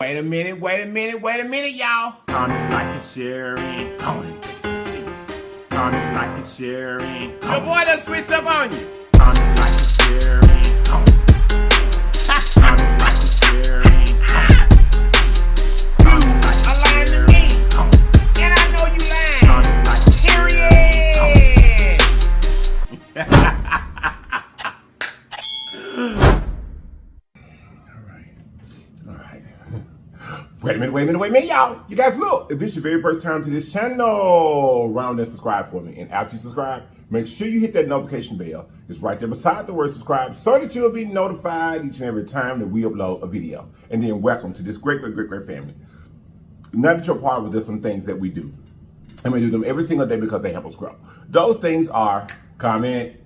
Wait a minute, y'all. Comment, like, and share, and comment. Comment, like, and share, and Your comment. boy done switched up on you. Comment, like, and share, and comment. Comment, like, and share, and comment. Comment, like, A and lying to share, me. and comment. And I know you lying. Comment, like, and share, and comment. Wait a minute, y'all. You guys look, if this is your very first time to this channel, round and subscribe for me. And after you subscribe, make sure you hit that notification bell. It's right there beside the word subscribe so that you'll be notified each and every time that we upload a video. And then welcome to this great family. Now that you're part of it, there's some things that we do. And we do them every single day because they help us grow. Those things are comment,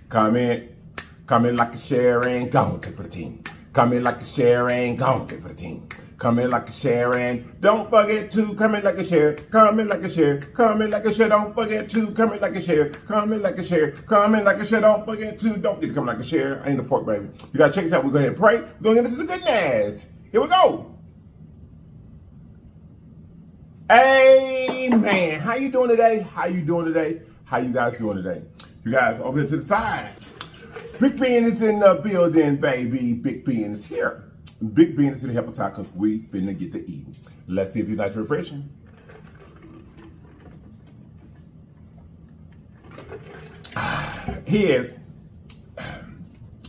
like a share, and go take for the team. Comment, like a share, and go take for the team. Comment, like a share, and don't forget to comment, like a share, comment, like a share, comment, like a share, don't forget to comment, like a share, comment, like a share, comment, like a share, don't forget to comment, like a share. I ain't a fork, baby. You gotta check this out. We're going to pray. We're going to get into the goodness. Here we go. Amen. How you doing today? How you doing today? How you guys doing today? You guys over here to the side. Big Ben is in the building, baby. Big Ben is here. Big Ben is here to help us out because we finna get to eat. Let's see if it's nice and refreshing. Here's,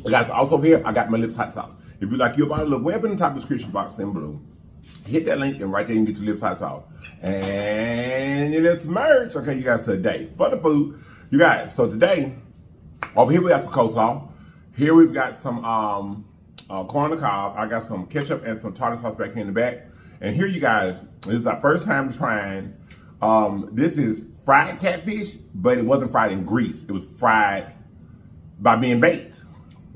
guys, also here, I got my LIPS hot sauce. If you like your bottle, look way up in the top description box in blue. Hit that link and right there you can get your LIPS hot sauce. And it's merch. Okay, you guys, today for the food. You guys, so today, over here we got some coleslaw. Here we've got some corn on the cob. I got some ketchup and some tartar sauce back here in the back. And here you guys, this is our first time trying. This is fried catfish, but it wasn't fried in grease. It was fried by being baked.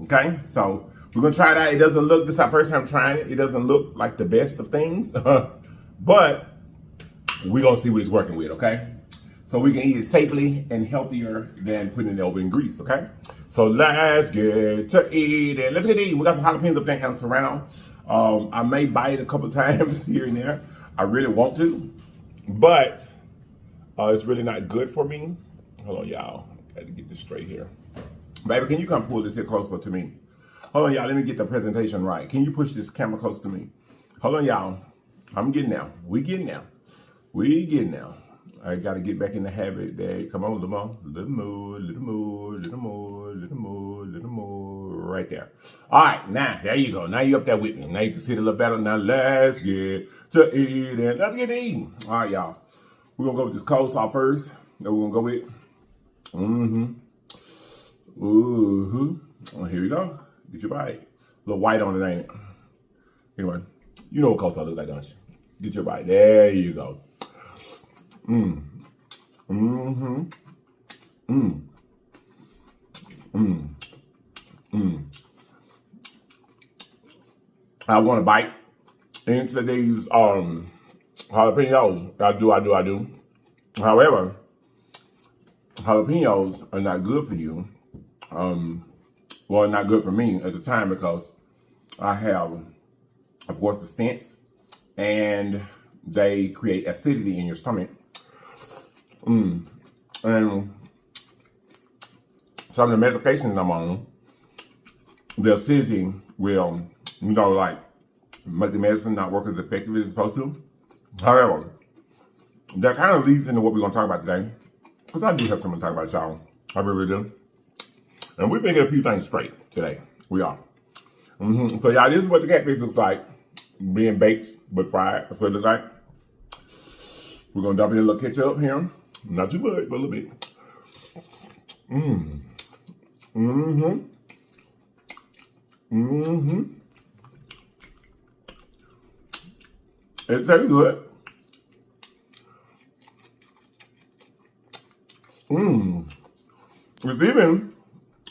Okay, so we're gonna try it out. It doesn't look, this is our first time trying it. It doesn't look like the best of things, but we're gonna see what it's working with, okay? So we can eat it safely and healthier than putting it over in grease, okay? So let's get to eating. Let's get to eating. We got some jalapenos up there and some surround. I may bite a couple times here and there. I really want to, but it's really not good for me. Hold on, y'all. I got to get this straight here. Baby, can you come pull this here closer to me? Hold on, y'all. Let me get the presentation right. Can you push this camera close to me? Hold on, y'all. I'm getting now. We getting now. We getting now. I got to get back in the habit that, come on, little more, little more, little more, little more, little more, little more, right there. All right, now, there you go. Now you up there with me. Now you can see it a little better. Now let's get to eating. Let's get to eating. All right, y'all. We're going to go with this coleslaw first. Then we're going to go with, Oh, here we go. Get your bite. A little white on it, ain't it? Anyway, you know what coleslaw looks like, don't you? Get your bite. There you go. I want to bite into these jalapenos. I do. However, jalapenos are not good for you. Well, not good for me at the time because I have, of course, the stents, and they create acidity in your stomach. And some of the medications I'm on, the acidity will, you know, like, make the medicine not work as effective as it's supposed to. However, that kind of leads into what we're going to talk about today. Because I do have something to talk about, y'all. I really do. And we're going to get a few things straight today. We are. So, y'all, this is what the catfish looks like. Being baked, but fried. That's what it looks like. We're going to dump in a little ketchup here. Not too much, but a little bit. It tastes good. It's even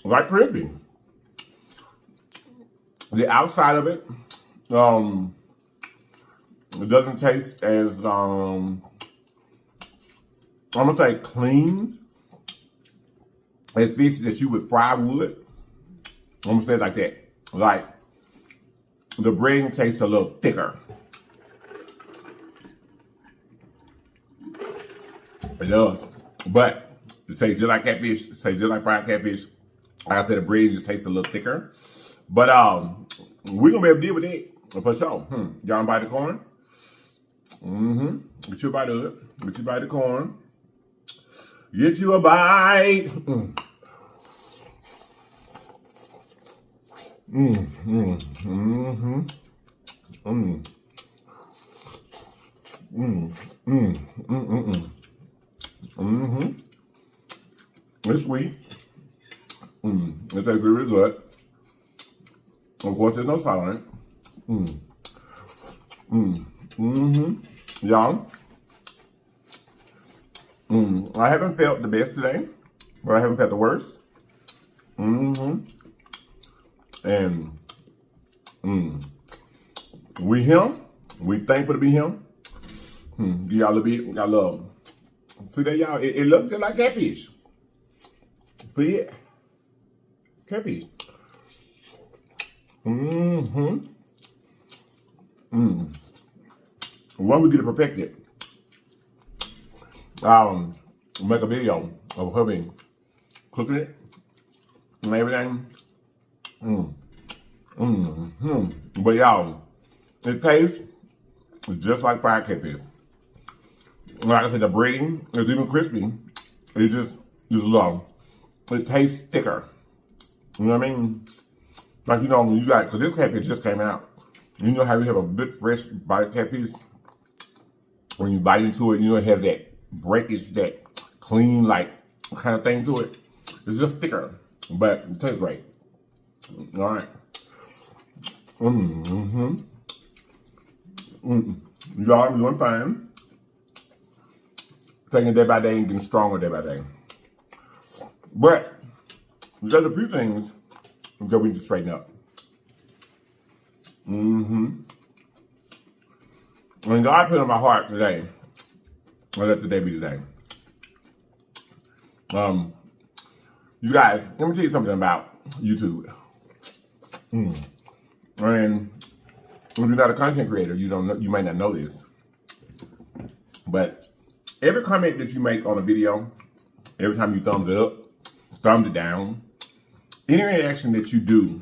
like crispy. The outside of it, it doesn't taste as, I'm gonna say clean as fish that you would fry would. I'm gonna say it like that. Like, the breading tastes a little thicker It does. But it tastes just like catfish. It tastes just like fried catfish. Like I said, the bread just tastes a little thicker. But we're gonna be able to deal with it for sure. Y'all buy the corn? Get you a bite of it. Get you a bite of corn. Get you a bite. It's sweet. It tastes really good. Of course, there's no salt in it. Y'all. I haven't felt the best today, but I haven't felt the worst. And we him. We thankful to be him. Give y'all a bit. Got love. See that, y'all? It looks just like catfish. See it? Catfish. When we get it perfected, I'll make a video of hubby cooking it and everything. But y'all, it tastes just like fried catfish. Like I said, the breading is even crispy. It just low. It tastes thicker. You know what I mean? Like, you know, when you got, because this catfish just came out. You know how you have a good fresh bite of catfish? When you bite into it, you know it has that breakage, that clean, like, kind of thing to it. It's just thicker, but it tastes great. All right. Y'all, I'm doing fine. Taking it day by day and getting stronger day by day. But there's a few things that we need to straighten up. And God put on my heart today, or let today be today. You guys, let me tell you something about YouTube. And if you're not a content creator, you don't know, you might not know this. But every comment that you make on a video, every time you thumbs it up, thumbs it down, any reaction that you do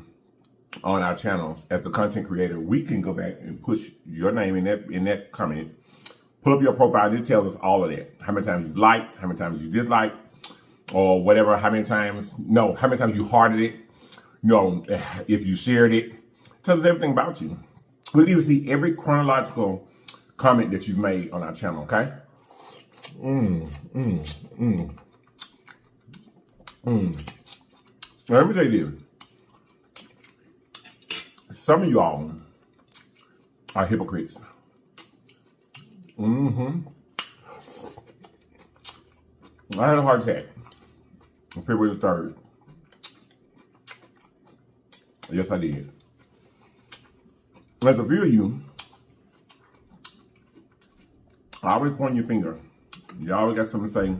on our channels as a content creator, we can go back and push your name in that comment, pull up your profile, and it tells us all of that. How many times you liked, how many times you disliked, or whatever, how many times you hearted it, you know, if you shared it. It tells us everything about you. We can even see every chronological comment that you've made on our channel, okay? Now, let me tell you this. Some of y'all are hypocrites. I had a heart attack on February the 3rd. Yes, I did. There's a few of you, I always point your finger. You always got something to say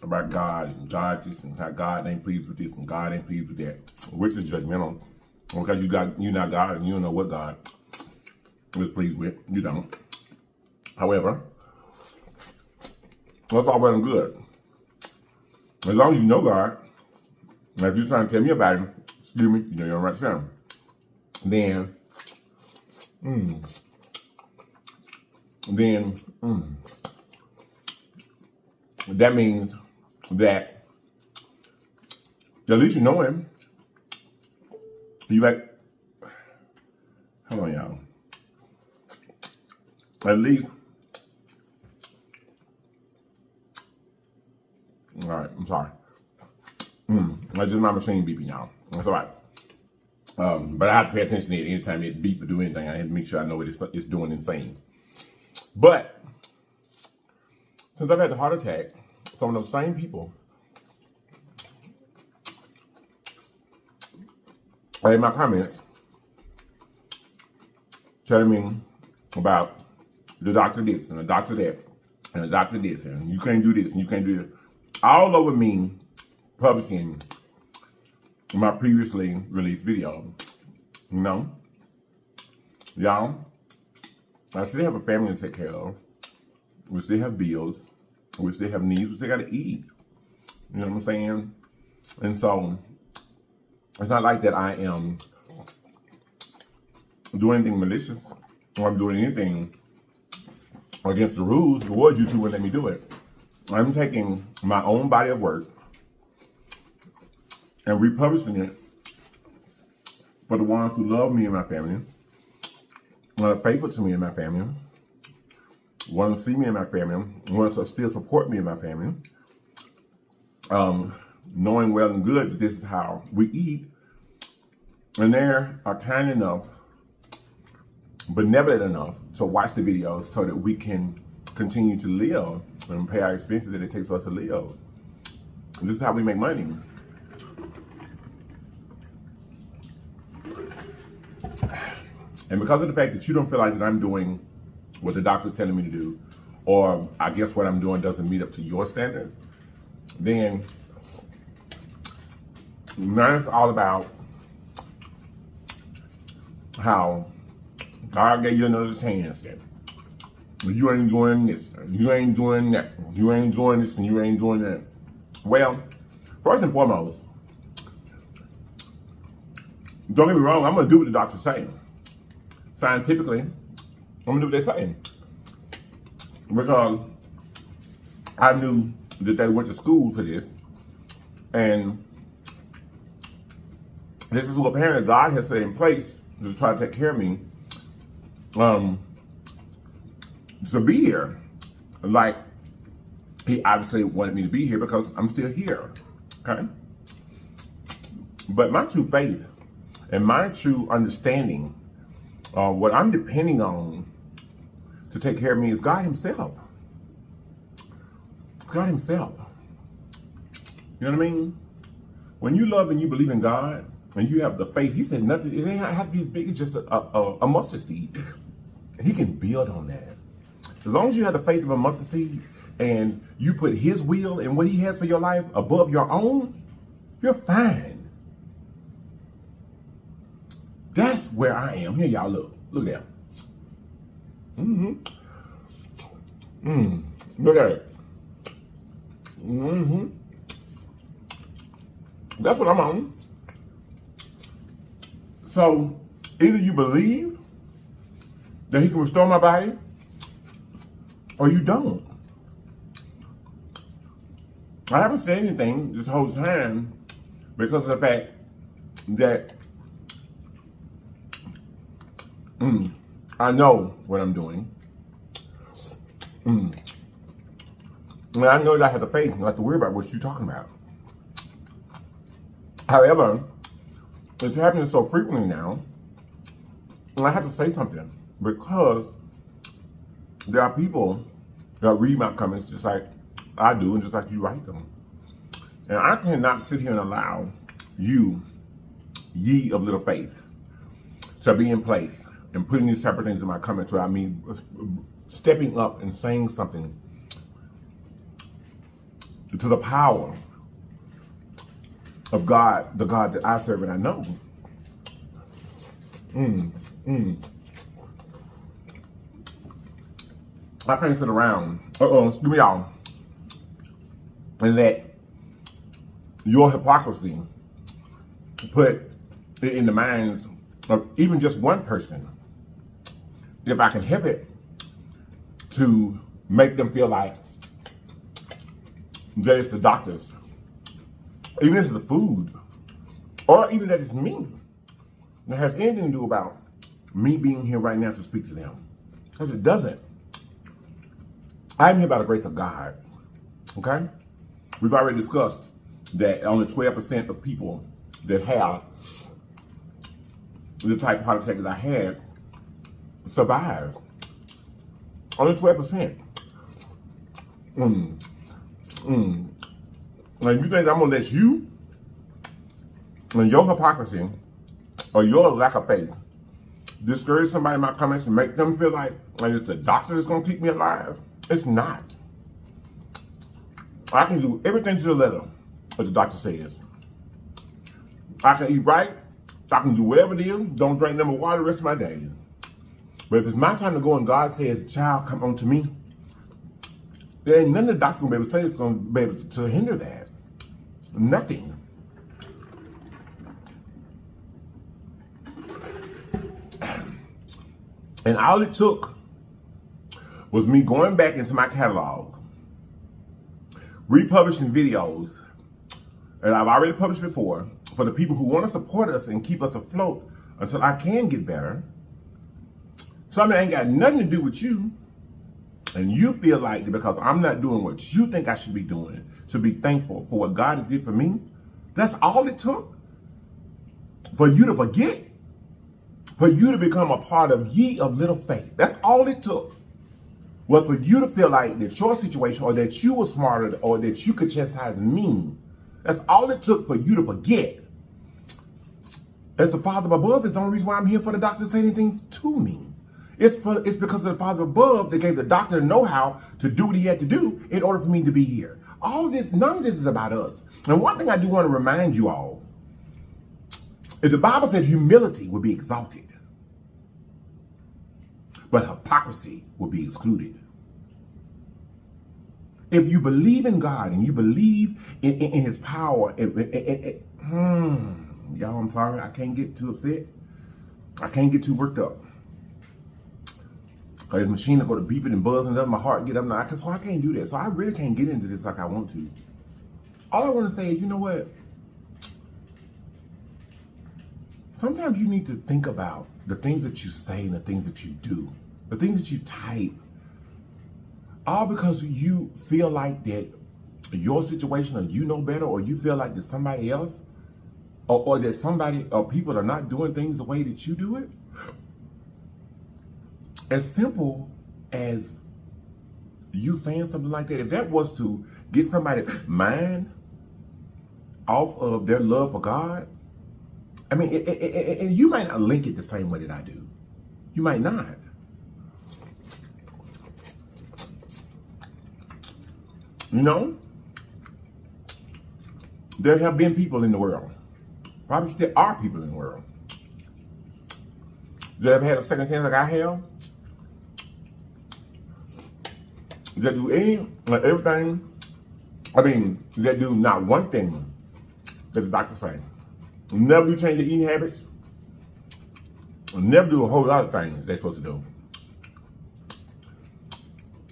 about God and God this and how God ain't pleased with this and God ain't pleased with that, which is judgmental because you're not God and you don't know what God is pleased with. You don't. However, that's all well and good. As long as you know God, and if you're trying to tell me about Him, excuse me, you know you're on the right channel, then that means that at least you know Him. You like, hold on, y'all. At least, all right, I'm sorry. That's just my machine beeping, y'all. That's all right. But I have to pay attention to it anytime it beep or do anything. I have to make sure I know what it's doing insane. But since I've had the heart attack, some of those same people are in my comments telling me about the doctor this and the doctor that and the doctor this and you can't do this and you can't do that. All over me publishing my previously released video. You know? Y'all, I still have a family to take care of. We still have bills. We still have needs. We still got to eat. You know what I'm saying? And so it's not like that I am doing anything malicious or I'm doing anything against the rules. The Lord YouTube wouldn't let me do it. I'm taking my own body of work and republishing it for the ones who love me and my family, are faithful to me and my family, want to see me and my family, want to still support me and my family, knowing well and good that this is how we eat, and they are kind enough, benevolent enough to watch the videos so that we can continue to live and pay our expenses that it takes for us to live. And this is how we make money. And because of the fact that you don't feel like that I'm doing what the doctor's telling me to do, or I guess what I'm doing doesn't meet up to your standards, then now it's all about how God gave you another chance. You ain't doing this, you ain't doing that, you ain't doing this, and you ain't doing that. Well, first and foremost, don't get me wrong, I'm gonna do what the doctor's saying. Scientifically, I'm gonna do what they're saying. Because I knew that they went to school for this, and this is what apparently God has set in place to try to take care of me, to be here. Like, he obviously wanted me to be here because I'm still here, okay? But my true faith and my true understanding, what I'm depending on to take care of me is God himself. God himself. You know what I mean? When you love and you believe in God, and you have the faith, he said nothing, it ain't have to be as big as just a mustard seed. He can build on that. As long as you have the faith of a mustard seed and you put his will and what he has for your life above your own, you're fine. That's where I am. Here, y'all, look. Look there. Look at it. That's what I'm on. So, either you believe that he can restore my body, or you don't. I haven't said anything this whole time because of the fact that I know what I'm doing. And I know that I have the faith and not have to worry about what you're talking about. However, it's happening so frequently now, and I have to say something because there are people that read my comments just like I do and just like you write them. And I cannot sit here and allow you, ye of little faith, to be in place and putting these separate things in my comments without me stepping up and saying something to the power of God, the God that I serve and I know. I can't sit around, excuse me y'all, and let your hypocrisy put it in the minds of even just one person, if I can help it, to make them feel like that it's the doctors, even if it's the food, or even that it's me. That has anything to do about me being here right now to speak to them. Because it doesn't. I'm here by the grace of God, okay? We've already discussed that only 12% of people that have the type of heart attack that I had survive. Only 12%. And you think I'm gonna let you and your hypocrisy or your lack of faith discourage somebody in my comments and make them feel like it's the doctor that's gonna keep me alive? It's not. I can do everything to the letter what the doctor says. I can eat right. I can do whatever it is. Don't drink no more water the rest of my day. But if it's my time to go and God says, child, come on to me, There ain't nothing the doctor's gonna be able to say that's gonna be able to hinder that. Nothing. And all it took was me going back into my catalog, republishing videos that I've already published before for the people who want to support us and keep us afloat until I can get better. Something that ain't got nothing to do with you, and you feel like that because I'm not doing what you think I should be doing, to be thankful for what God did for me. That's all it took for you to forget, for you to become a part of ye of little faith. That's all it took. Was for you to feel like that your situation, or that you were smarter, or that you could chastise me. That's all it took for you to forget. As the Father above is the only reason why I'm here for the doctor to say anything to me. It's because of the Father above that gave the doctor the know-how to do what he had to do in order for me to be here. All of this, none of this is about us. And one thing I do want to remind you all is the Bible said humility will be exalted, but hypocrisy will be excluded. If you believe in God and you believe in his power, y'all, I'm sorry, I can't get too upset. I can't get too worked up. Because this machine will go to beeping and buzzing up, my heart get up, so I can't do that. So I really can't get into this like I want to. All I want to say is, you know what? Sometimes you need to think about the things that you say and the things that you do, the things that you type, all because you feel like that your situation, or you know better, or you feel like that somebody else, or that somebody, or people are not doing things the way that you do it. As simple as you saying something like that, if that was to get somebody's mind off of their love for God, I mean, and you might not link it the same way that I do. You might not. You know, there have been people in the world, probably still are people in the world, that have had a second chance like I have, that do everything, I mean, that do not one thing that the doctor say. Never do change their eating habits. Never do a whole lot of things they're supposed to do.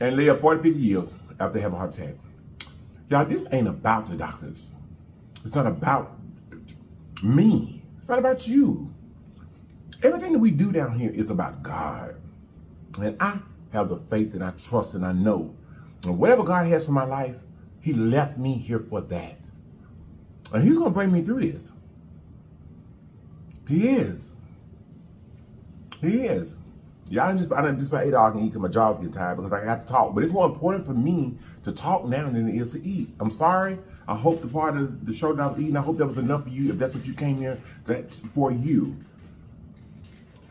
And live 40, 50 years after they have a heart attack. Y'all, this ain't about the doctors. It's not about me. It's not about you. Everything that we do down here is about God. And I have the faith and I trust and I know. And whatever God has for my life, he left me here for that. And he's going to bring me through this. He is. He is. Yeah, I just about ate all I can eat because my jaw's getting tired because I got to talk. But it's more important for me to talk now than it is to eat. I'm sorry. I hope the part of the show that I was eating, I hope that was enough for you. If that's what you came here for you.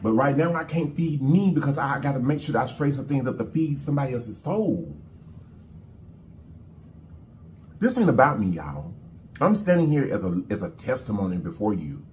But right now I can't feed me because I got to make sure that I straighten some things up to feed somebody else's soul. This ain't about me, y'all. I'm standing here as a testimony before you.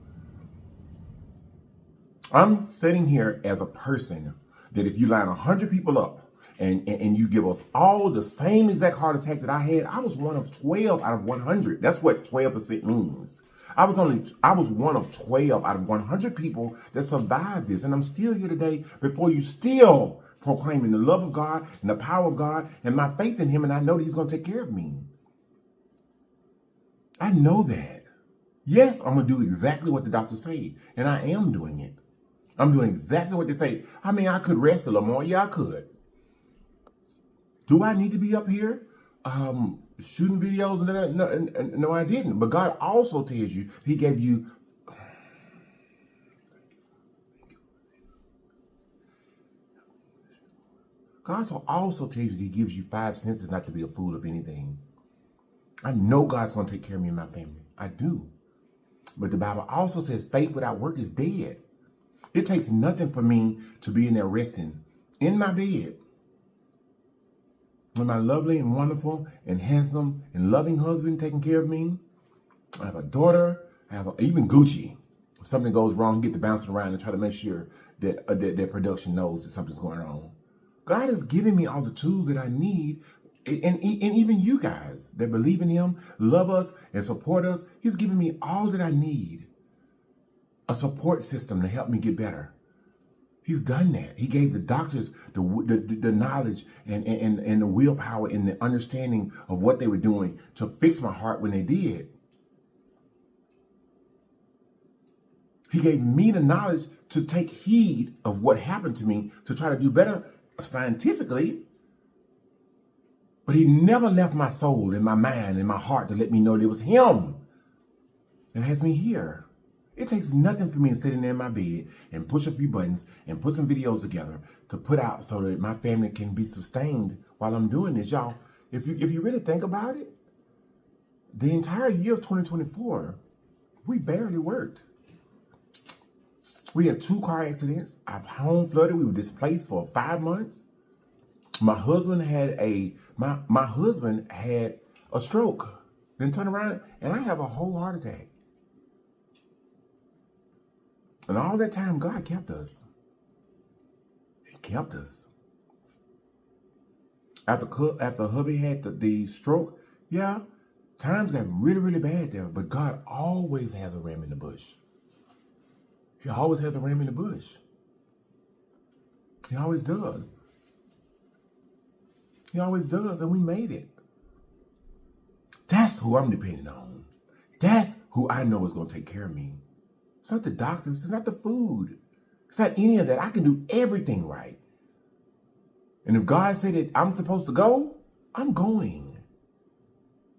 I'm sitting here as a person that if you line 100 people up and you give us all the same exact heart attack that I had, I was one of 12 out of 100. That's what 12% means. I was one of 12 out of 100 people that survived this. And I'm still here today before you, still proclaiming the love of God and the power of God and my faith in him. And I know that he's going to take care of me. I know that. Yes, I'm going to do exactly what the doctors say. And I am doing it. I'm doing exactly what they say. I mean, I could rest a little more. Yeah, I could. Do I need to be up here shooting videos? No, I didn't. But God also tells you, he gave you... God also tells you that he gives you 5 senses not to be a fool of anything. I know God's going to take care of me and my family. I do. But the Bible also says faith without work is dead. It takes nothing for me to be in there resting in my bed with my lovely and wonderful and handsome and loving husband taking care of me. I have a daughter. I have even Gucci. If something goes wrong, get to bouncing around and try to make sure that their production knows that something's going on. God has given me all the tools that I need And even you guys that believe in him, love us, and support us, he's given me all that I need. A support system to help me get better. He's done that. He gave the doctors the knowledge and the willpower and the understanding of what they were doing to fix my heart when they did. He gave me the knowledge to take heed of what happened to me to try to do better scientifically. But he never left my soul and my mind and my heart to let me know that it was him that has me here. It takes nothing for me to sit in there in my bed and push a few buttons and put some videos together to put out so that my family can be sustained while I'm doing this. Y'all, if you really think about it, the entire year of 2024, we barely worked. We had 2 car accidents. Our home flooded. We were displaced for 5 months. My husband had a stroke. Then turned around and I have a whole heart attack. And all that time, God kept us. He kept us. After hubby had the stroke, yeah, times got really, really bad there. But God always has a ram in the bush. He always has a ram in the bush. He always does. He always does, and we made it. That's who I'm depending on. That's who I know is going to take care of me. It's not the doctors. It's not the food. It's not any of that. I can do everything right. And if God said that I'm supposed to go, I'm going.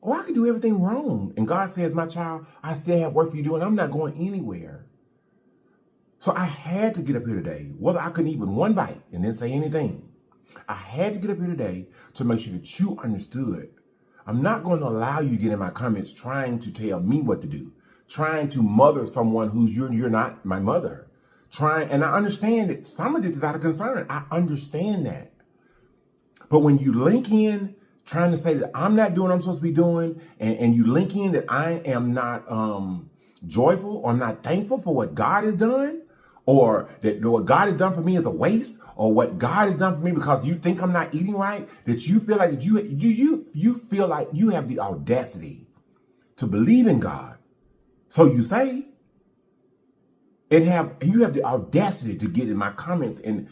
Or I can do everything wrong. And God says, my child, I still have work for you to do, and I'm not going anywhere. So I had to get up here today, whether I couldn't eat with one bite and then say anything. I had to get up here today to make sure that you understood. I'm not going to allow you to get in my comments trying to tell me what to do, trying to mother someone who's you're not my mother. And I understand that some of this is out of concern. I understand that. But when you link in trying to say that I'm not doing what I'm supposed to be doing, and you link in that I am not joyful or not thankful for what God has done, or that what God has done for me is a waste, or what God has done for me because you think I'm not eating right, that you feel like that you feel like you have the audacity to believe in God. So you say, and you have the audacity to get in my comments and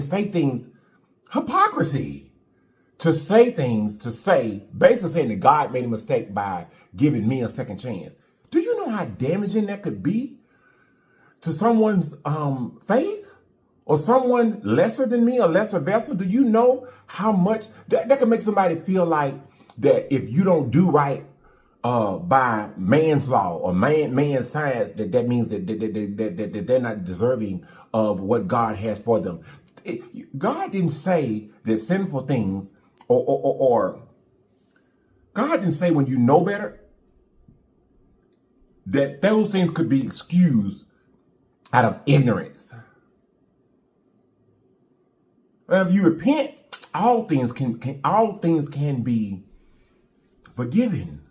say things, hypocrisy, to say things, basically saying that God made a mistake by giving me a second chance. Do you know how damaging that could be to someone's faith, or someone lesser than me, a lesser vessel? Do you know how much that could make somebody feel like that if you don't do right by man's law or man's science, that means that they're not deserving of what God has for them? God didn't say that sinful things or God didn't say when you know better that those things could be excused out of ignorance. Well, if you repent, all things can be forgiven.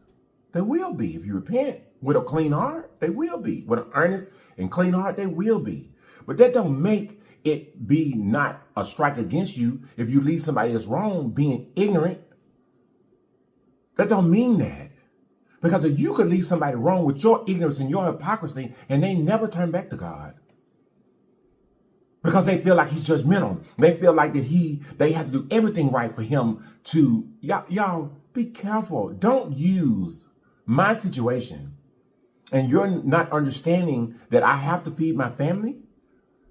They will be. If you repent with a clean heart, they will be. With an earnest and clean heart, they will be. But that don't make it be not a strike against you if you leave somebody that's wrong being ignorant. That don't mean that. Because if you could leave somebody wrong with your ignorance and your hypocrisy and they never turn back to God. Because they feel like he's judgmental. They feel like that they have to do everything right for him to, y'all be careful. Don't use my situation and you're not understanding that I have to feed my family,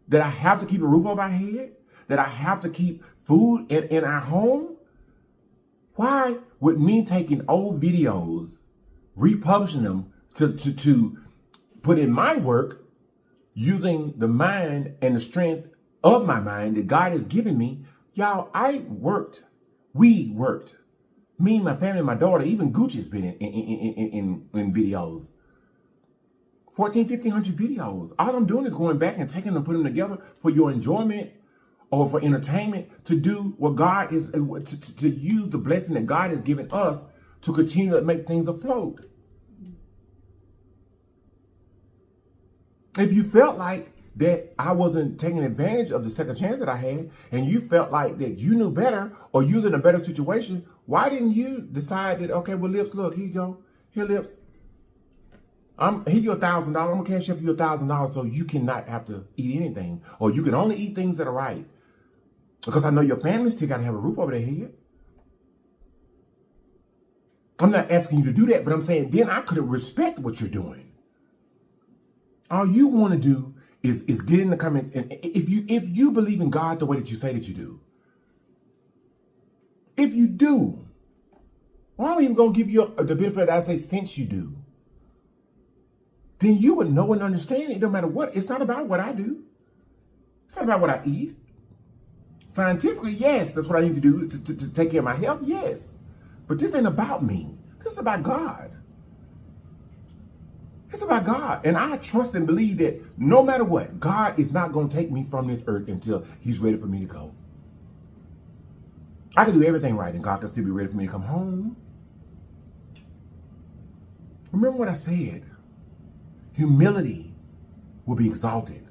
that I have to keep a roof over our head, that I have to keep food in our home. Why would me taking old videos, republishing them to put in my work, using the mind and the strength of my mind that God has given me? Y'all, we worked. Me, my family, my daughter, even Gucci's been in videos. 1,500 videos. All I'm doing is going back and taking them and putting them together for your enjoyment or for entertainment, to do what God is, to use the blessing that God has given us to continue to make things afloat. If you felt like that I wasn't taking advantage of the second chance that I had, and you felt like that you knew better or you was in a better situation, why didn't you decide that, okay, well, Lips, look, here you go. Here, Lips. Here you $1,000. I'm going to cash up you $1,000 so you cannot have to eat anything, or you can only eat things that are right. Because I know your family still got to have a roof over their head. I'm not asking you to do that, but I'm saying then I could respect what you're doing. All you want to do is get in the comments, and if you believe in God the way that you say that you do, if you do, well, I'm even going to give you the benefit that I say since you do, then you would know and understand it no matter what. It's not about what I do. It's not about what I eat. Scientifically, yes, that's what I need to do to take care of my health, yes. But this ain't about me. This is about God. It's about God. And I trust and believe that no matter what, God is not going to take me from this earth until he's ready for me to go. I can do everything right and God can still be ready for me to come home. Remember what I said. Humility will be exalted.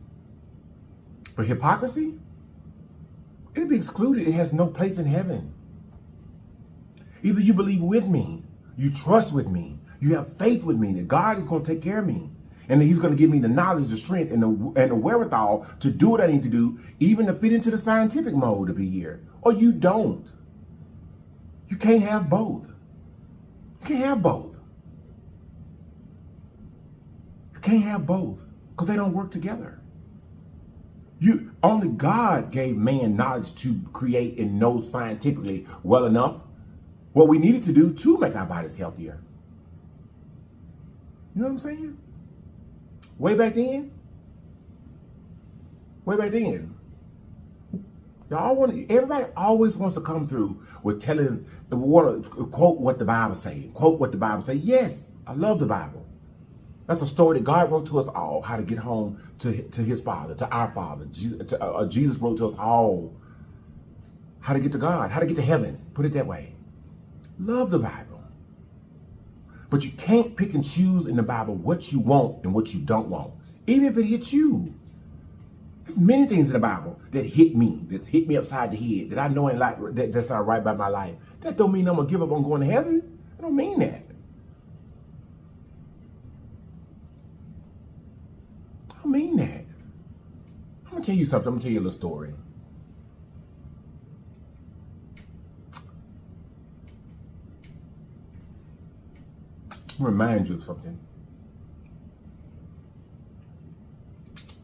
But hypocrisy, it'll be excluded. It has no place in heaven. Either you believe with me, you trust with me, you have faith with me that God is going to take care of me, and that he's going to give me the knowledge, the strength, and the wherewithal to do what I need to do, even to fit into the scientific mode to be here. Or you don't. You can't have both. You can't have both. You can't have both because they don't work together. Only God gave man knowledge to create and know scientifically well enough what we needed to do to make our bodies healthier. You know what I'm saying? Way back then, everybody always wants to come through with quote what the Bible say, quote what the Bible say. Yes, I love the Bible. That's a story that God wrote to us all, how to get home to his Father, to our Father. Jesus wrote to us all how to get to God, how to get to heaven, put it that way. Love the Bible. But you can't pick and choose in the Bible what you want and what you don't want, even if it hits you. There's many things in the Bible that hit me upside the head, that I know ain't like, that's not right by my life. That don't mean I'm going to give up on going to heaven. I don't mean that. I don't mean that. I'm going to tell you something. I'm going to tell you a little story. Remind you of something.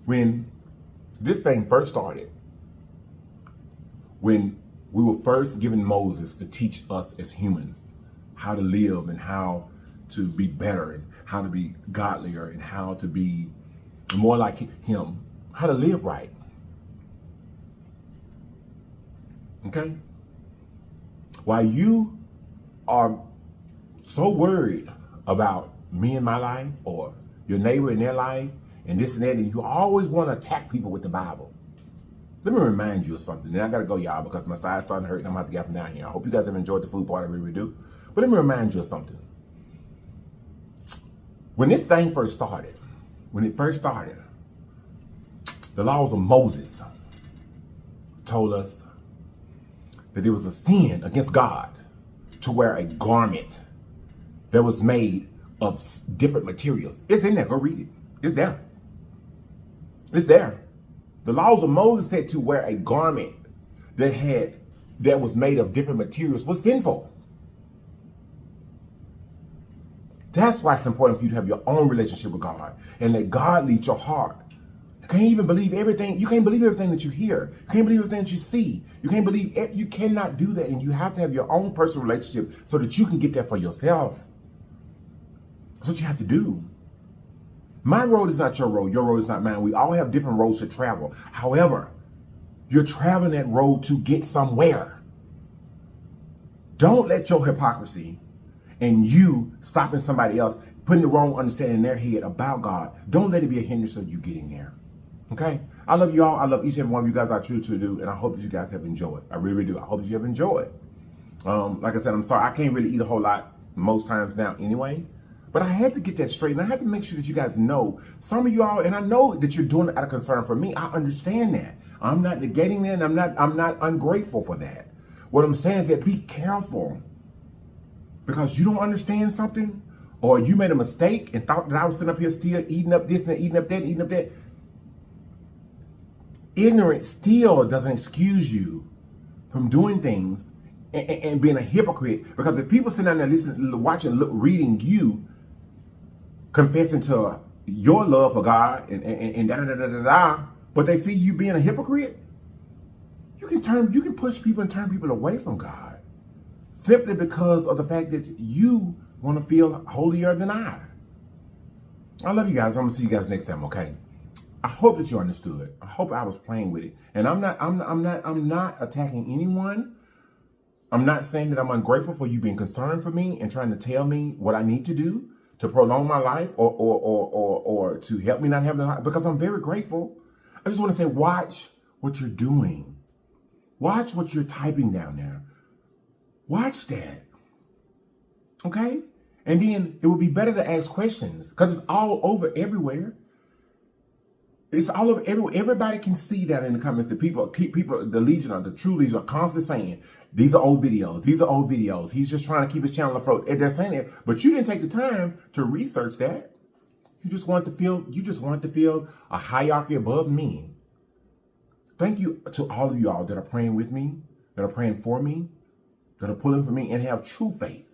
When this thing first started, when we were first given Moses to teach us as humans how to live and how to be better and how to be godlier and how to be more like him, how to live right. Okay? While you are so worried about me in my life or your neighbor in their life and this and that, and you always want to attack people with the Bible. Let me remind you of something. And I got to go, y'all, because my side's starting to hurt and I'm going to have to get from down here. I hope you guys have enjoyed the food part. I really do. But let me remind you of something. When this thing first started, the laws of Moses told us that it was a sin against God to wear a garment that was made of different materials. It's in there. Go read it. It's there. It's there. The laws of Moses said to wear a garment that was made of different materials was sinful. That's why it's important for you to have your own relationship with God and let God lead your heart. You can't even believe everything. You can't believe everything that you hear. You can't believe everything that you see. You cannot do that. And you have to have your own personal relationship so that you can get there for yourself. That's what you have to do. My road is not your road. Your road is not mine. We all have different roads to travel. However, you're traveling that road to get somewhere. Don't let your hypocrisy and you stopping somebody else, putting the wrong understanding in their head about God, don't let it be a hindrance of you getting there. Okay? I love you all. I love each and every one of you guys. I truly do. And I hope that you guys have enjoyed. I really do. I hope that you have enjoyed. Like I said, I'm sorry. I can't really eat a whole lot most times now anyway. But I had to get that straight, and I had to make sure that you guys know. Some of y'all, and I know that you're doing it out of concern for me. I understand that. I'm not negating that, and I'm not ungrateful for that. What I'm saying is that be careful. Because you don't understand something, or you made a mistake and thought that I was sitting up here still eating up this and eating up that, eating up that. Ignorance still doesn't excuse you from doing things and being a hypocrite. Because if people sit down there listening, watching, reading you, confessing to your love for God and da-da-da-da-da-da, but they see you being a hypocrite, you can push people and turn people away from God simply because of the fact that you want to feel holier than I. I love you guys. I'm gonna see you guys next time, okay? I hope that you understood. I hope I was playing with it. And I'm not attacking anyone. I'm not saying that I'm ungrateful for you being concerned for me and trying to tell me what I need to do to prolong my life or to help me not have the life, because I'm very grateful. I just want to say, watch what you're doing. Watch what you're typing down there. Watch that. Okay? And then it would be better to ask questions because it's all over everywhere. It's all over everywhere. Everybody can see that in the comments. The people, the Legion, or the true Legion, are constantly saying, these are old videos. These are old videos. He's just trying to keep his channel afloat. And they're saying it, but you didn't take the time to research that. You just want to feel a hierarchy above me. Thank you to all of y'all that are praying with me, that are praying for me, that are pulling for me, and have true faith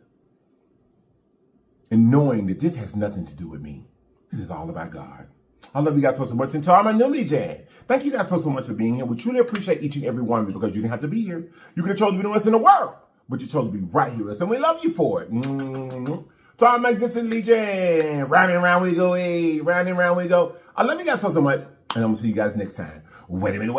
in knowing that this has nothing to do with me. This is all about God. I love you guys so much. And to all my new Legion, thank you guys so much for being here. We truly appreciate each and every one of you because you didn't have to be here. You could have chosen to be the best in the world, but you chose to be right here with us, and we love you for it. To all my existing Legion, round and round we go, round and round we go. I love you guys so much, and I'm going to see you guys next time. Wait a minute,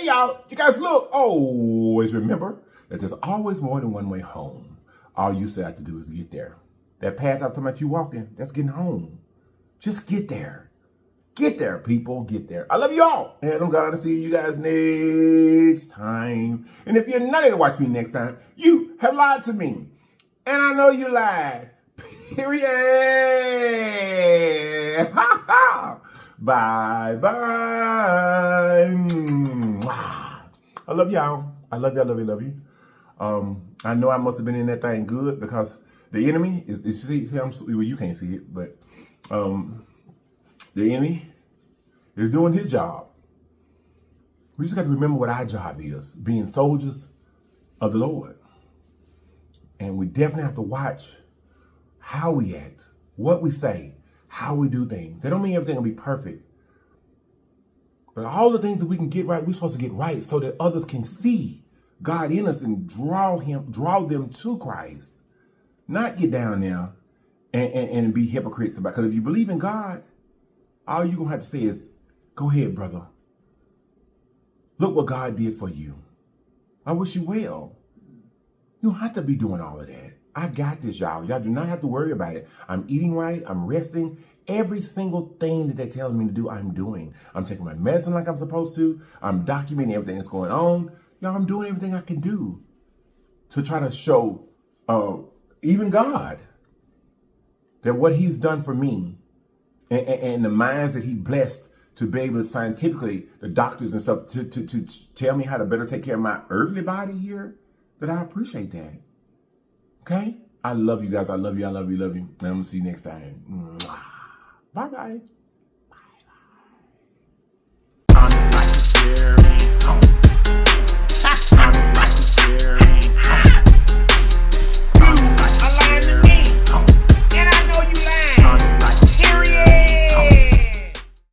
y'all. You guys look. Always remember that there's always more than one way home. All you still have to do is get there. That path I'm talking about you walking, that's getting home. Just get there. Get there, people. Get there. I love you all. And I'm going to see you guys next time. And if you're not going to watch me next time, you have lied to me. And I know you lied. Period. Ha ha. Bye-bye. I love y'all. I love y'all. Love you. I know I must have been in that thing good because the enemy is well, you can't see it, but the enemy is doing his job. We just got to remember what our job is, being soldiers of the Lord. And we definitely have to watch how we act, what we say, how we do things. That don't mean everything will be perfect. But all the things that we can get right, we're supposed to get right so that others can see God in us and draw them to Christ. Not get down there and be hypocrites about it. Because if you believe in God, all you're going to have to say is, go ahead, brother. Look what God did for you. I wish you well. You don't have to be doing all of that. I got this, y'all. Y'all do not have to worry about it. I'm eating right. I'm resting. Every single thing that they're telling me to do, I'm doing. I'm taking my medicine like I'm supposed to. I'm documenting everything that's going on. Y'all, I'm doing everything I can do to try to show even God that what he's done for me and the minds that he blessed to be able to scientifically, the doctors and stuff, to tell me how to better take care of my earthly body here, that I appreciate that. Okay? I love you guys. I love you. I love you. Love you. And I'm going to see you next time. Bye-bye. Bye-bye.